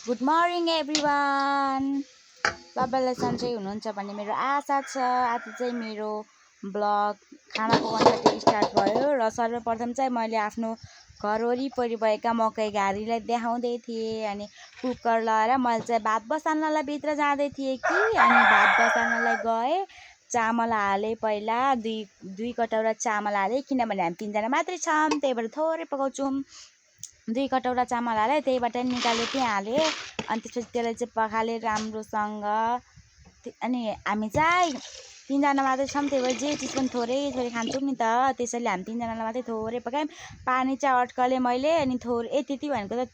Good morning everyone. तपाईँलाई सन्चै हुनुहुन्छ भन्ने मेरो आशा छ। आज चाहिँ मेरो ब्लग खाना पकाउनबाट स्टार्ट भयो र सर्वप्रथम चाहिँ मैले आफ्नो घर वरिपरि भएका मकै घारीलाई देखाउँदै थिएँ। अनि कुकर लगाएर मैले चाहिँ भात बसाल्नलाई भित्र जाँदै थिएँ कि अनि भात बसाल्नलाई गएँ। चामल हालेँ, पहिला दुई कटौरा चामल हालेँ किनभने हामी 3 जना मात्रै छौँ, त्यही भएर थोरै पकाउँछौँ। 2 कटौरा चामल हालेँ, त्यहीबाट निकालेँ त्यहाँ हालेँ। अनि त्यसपछि त्यसलाई चाहिँ पखालेँ राम्रोसँग। अनि हामी चाहिँ 3 जना मात्रै छौँ, त्यही भएर जे चिज पनि थोरै थोरै खान्छौँ नि त, त्यसैले हामी 3 जनालाई मात्रै थोरै पकायौँ। पानी चाहिँ अड्कलेँ मैले, अनि थोरै त्यति भनेको त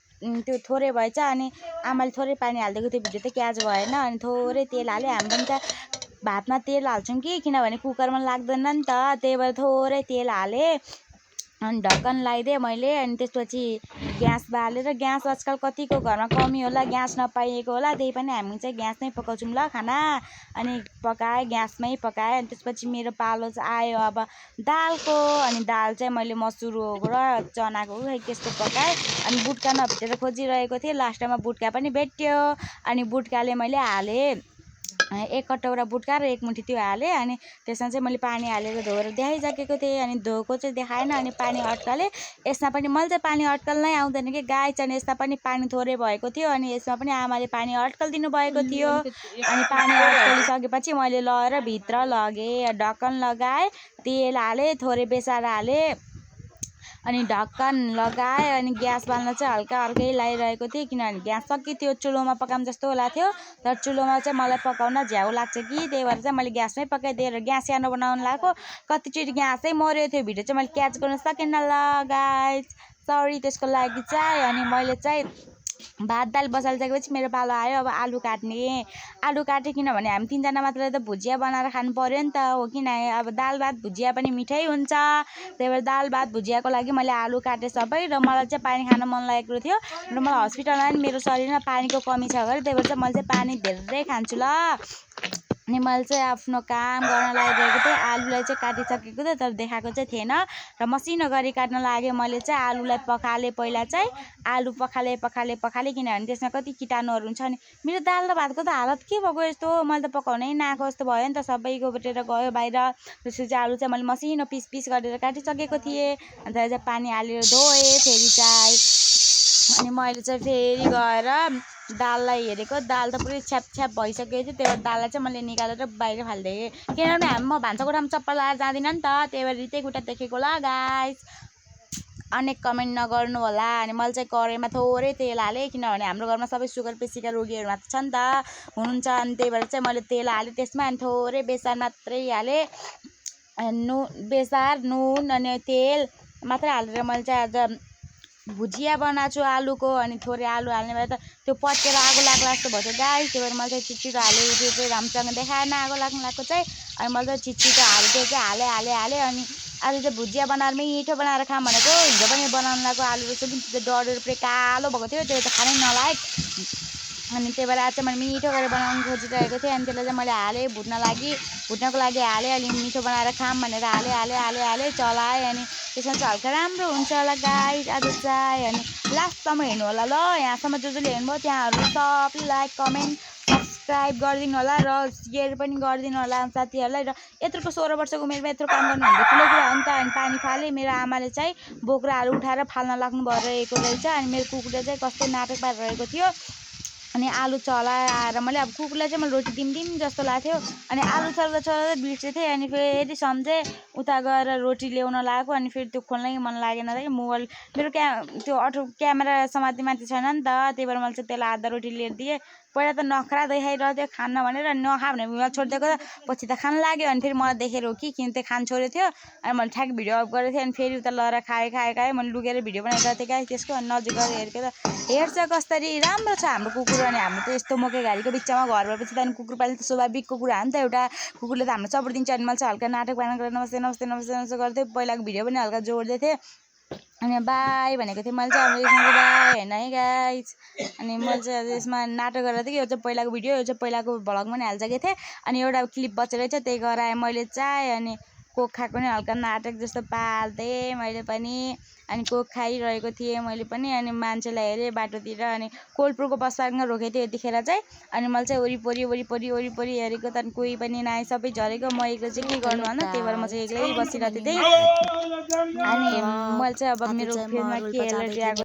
त्यो थोरै भएछ। अनि आमाले थोरै पानी हालिदिएको त्यो भिडियो त क्याच भएन। अनि थोरै तेल हालेँ। हामी पनि त भातमा तेल हाल्छौँ कि किनभने कुकरमा लाग्दैन नि त, त्यही भएर थोरै तेल हालेँ। अनि ढक्कन लगाइदिएँ मैले। अनि त्यसपछि ग्यास बालेर, ग्यास आजकल कतिको घरमा कमी होला, ग्यास नपाइएको होला, त्यही पनि हामी चाहिँ ग्यासमै पकाउँछौँ ल खाना। अनि पकाएँ, ग्यासमै पकाएँ। अनि त्यसपछि मेरो पालो चाहिँ आयो अब दालको। अनि दाल चाहिँ मैले मसुर र चनाको त्यस्तो पकाएँ। अनि बुट्का नभेटेर खोजिरहेको थिएँ, लास्टमा बुट्का पनि भेट्यो। अनि बुट्काले मैले हालेँ 1 कटौरा बुट्का र 1 मुठी त्यो हालेँ। अनि त्यसमा चाहिँ मैले पानी हालेर धोएर देखाइसकेको थिएँ। अनि धोएको चाहिँ देखाएन, अनि पानी अड्कलेँ। यसमा पनि मैले चाहिँ पानी अड्कल्नै आउँदैन कि गाइस। अनि यसमा पनि पानी थोरै भएको थियो, अनि यसमा पनि आमाले पानी अड्कलिदिनु भएको थियो। अनि पानी अड्कलिसकेपछि मैले लगेर भित्र लगेँ, ढक्कन लगाएँ, तेल हालेँ, थोरै बेसार हालेँ। अनि ढक्कन लगाएँ। अनि ग्यास बाल्न चाहिँ हल्का हल्कै लगाइरहेको थिएँ किनभने ग्यास सकि थियो, चुलोमा पकाऊँ जस्तो होला थियो। तर चुलोमा चाहिँ मलाई पकाउन झ्याउ लाग्छ कि, त्यही भएर चाहिँ मैले ग्यासमै पकाइदिएर ग्यास सानो बनाउनु लगाएको। कतिचोटि ग्यासै मऱ्यो, त्यो भिडियो चाहिँ मैले क्याच गर्न सकिनँ ल गाइस, सरी त्यसको लागि चाहिँ। अनि मैले चाहिँ भात दाल बसालिसकेपछि मेरो पालो आयो अब आलु काट्ने। आलु काटेँ किनभने हामी 3 जना मात्रले त भुजिया बनाएर खानु पर्यो नि त, हो कि नै। अब दाल भात भुजिया पनि मिठै हुन्छ, त्यही भएर दाल भात भुजियाको लागि मैले आलु काटेँ सबै। र मलाई चाहिँ पानी खान मन लागेको थियो र मलाई हस्पिटलमा पनि मेरो शरीरमा पानीको कमी छ गरे, त्यही भएर चाहिँ मैले चाहिँ पानी धेरै खान्छु ल। अनि मैले चाहिँ आफ्नो काम गर्न लागिरहेको थिएँ। आलुलाई चाहिँ काटिसकेको थिएँ तर देखाएको चाहिँ थिएन, र मसिनो गरी काट्न लागेँ। मैले चाहिँ आलुलाई पखालेँ, पहिला चाहिँ आलु पखालेँ किनभने त्यसमा कति किटाणुहरू हुन्छ। अनि मेरो दाल र भातको त हालत के भएको यस्तो, मैले त पकाउनै नआएको जस्तो भयो नि त, सबैको बटेर गयो बाहिर। त्यसपछि आलु चाहिँ मैले मसिनो पिस गरेर काटिसकेको थिएँ। अन्त चाहिँ पानी हालेर धोएँ फेरि चाहिँ। अनि मैले चाहिँ फेरि गएर दाललाई हेरेको, दाल त पुरै छ्याप भइसकेको थियो, त्यही भएर दाललाई चाहिँ मैले निकालेर बाहिर फालिदिएँ। किनभने म भान्साकोठामा चप्पल लगाएर जाँदिनँ नि त, त्यही भएर रित्तै खुट्टा देखेको ल गाइस, अनेक कमेन्ट नगर्नु होला। अनि मैले चाहिँ कराईमा थोरै तेल हालेँ किनभने हाम्रो घरमा सबै सुगर पेसीका रोगीहरू मात्र छ नि त, हुनुहुन्छ। अनि त्यही भएर चाहिँ मैले तेल हालेँ त्यसमा। अनि थोरै बेसार मात्रै हालेँ, बेसार नुन अनि तेल मात्रै हालेर मैले चाहिँ आज भुजिया बनाएको छु आलुको। अनि थोरै आलु हाल्ने भए त त्यो पचेर आगो लाग्ला जस्तो भयो गाइस, त्यही भएर मैले चाहिँ छिटो हालेँ। त्यो चाहिँ राम्रोसँग देखाएन आगो लाग्नु लागेको चाहिँ। अनि मैले चाहिँ छिटो हालेँ, त्यो चाहिँ हालेँ। अनि आज चाहिँ भुजिया बनाएर मिठो बनाएर खाऊँ भनेको, हिजो पनि बनाउनु लागेको आलु रहेछ कि त्यो डढेर पुरै कालो भएको थियो, त्यो चाहिँ खानै नलायक। अनि त्यही भएर आज चाहिँ मैले मिठो गरेर बनाउनु खोजिरहेको थिएँ। अनि त्यसलाई चाहिँ मैले हालेँ भुट्नको लागि हालेँ, अलि मिठो बनाएर खाऊँ भनेर हालेँ चलाएँ। अनि त्यसमा चाहिँ हल्का राम्रो हुन्छ होला गाइस आज चाहिँ। अनि लास्टसम्म हेर्नु होला ल, यहाँसम्म जसले हेर्नुभयो त्यहाँहरू सबले लाइक कमेन्ट सब्सक्राइब गरिदिनु होला र सेयर पनि गरिदिनु होला साथीहरूलाई। र यत्रोको 16 वर्षको उमेरमा यत्रो काम गर्नु भनेको ठुलो कुरा हो नि त। अनि पानी फालेँ, मेरो आमाले चाहिँ बोक्राहरू उठाएर फाल्न लाग्नु भइरहेको रहेछ। अनि मेरो कुकुरले चाहिँ कस्तै नाटक पारिरहेको थियो। अनि आलु चलाएर मैले अब कुकुरलाई चाहिँ मैले रोटी दिम जस्तो लाग्थ्यो। अनि आलु चलाउँदा बिर्सेँ। अनि फेरि सम्झेँ उता गएर रोटी ल्याउन लागेको। अनि फेरि त्यो खोल्नै मन लागेन कि मोबाइल मेरो त्यो क्यामेरा समात्ने मान्छे छैन नि त, त्यही भएर मैले चाहिँ त्यसलाई आधा रोटी लिएर दिएँ। पहिला त नखरा देखाइरहेको थियो खान्न भनेर, नखा भने मोबाइल छोडिदिएको त पछि त खान लाग्यो। अनि फेरि मलाई देखेर हो कि किन त्यो खान छोडेको थियो। अनि मैले ठ्याक भिडियो अफ गरेको थिएँ। अनि फेरि उता लगाएर खाएँ मैले लुकेर भिडियो बनाइरहेको थिएँ गाइस त्यसको। अनि नजिक गएर हेरेको त हेर्छ कसरी राम्रो छ हाम्रो कुकुर। अनि हाम्रो त यस्तो मकै घारीको बिचमा घर भएपछि त अनि कुकुर पाल्ने त स्वाभाविकको कुरा हो नि त, एउटा कुकुरले त हाम्रो सपोर्ट दिन्छ। अनि मैले चाहिँ हल्का नाटक बनाएर नमस्ते गर्थेँ, पहिलाको भिडियो पनि हल्का जोड्दै थिएँ। अनि बाई भनेको थिएँ मैले चाहिँ, अब यसमा चाहिँ बाई होइन है गाइस। अनि मैले चाहिँ यसमा नाटक गरेर थिएँ कि यो चाहिँ पहिलाको भिडियो, यो चाहिँ पहिलाको भ्लगमा नि हालिसकेको थिएँ। अनि एउटा क्लिप बचेर चाहिँ त्यही गराएँ मैले चाहिँ। अनि कोक खाएको नि हल्का नाटक जस्तो पाल्थेँ मैले पनि। अनि कोक खाइरहेको थिएँ मैले पनि। अनि मान्छेलाई हेरेँ बाटोतिर, अनि कोल्पुरको बस पार्कमा रोकेको थियो यतिखेर चाहिँ। अनि मैले चाहिँ वरिपरि हेरेको, त्यहाँदेखि कोही पनि नआए, सबै झरेको। म एक्लै चाहिँ के गर्नु भन, त्यही भएर म चाहिँ एक्लै बसिरहेको थिएँ। अनि मैले चाहिँ अब मेरो फिल्डमा के एलर्जी आएको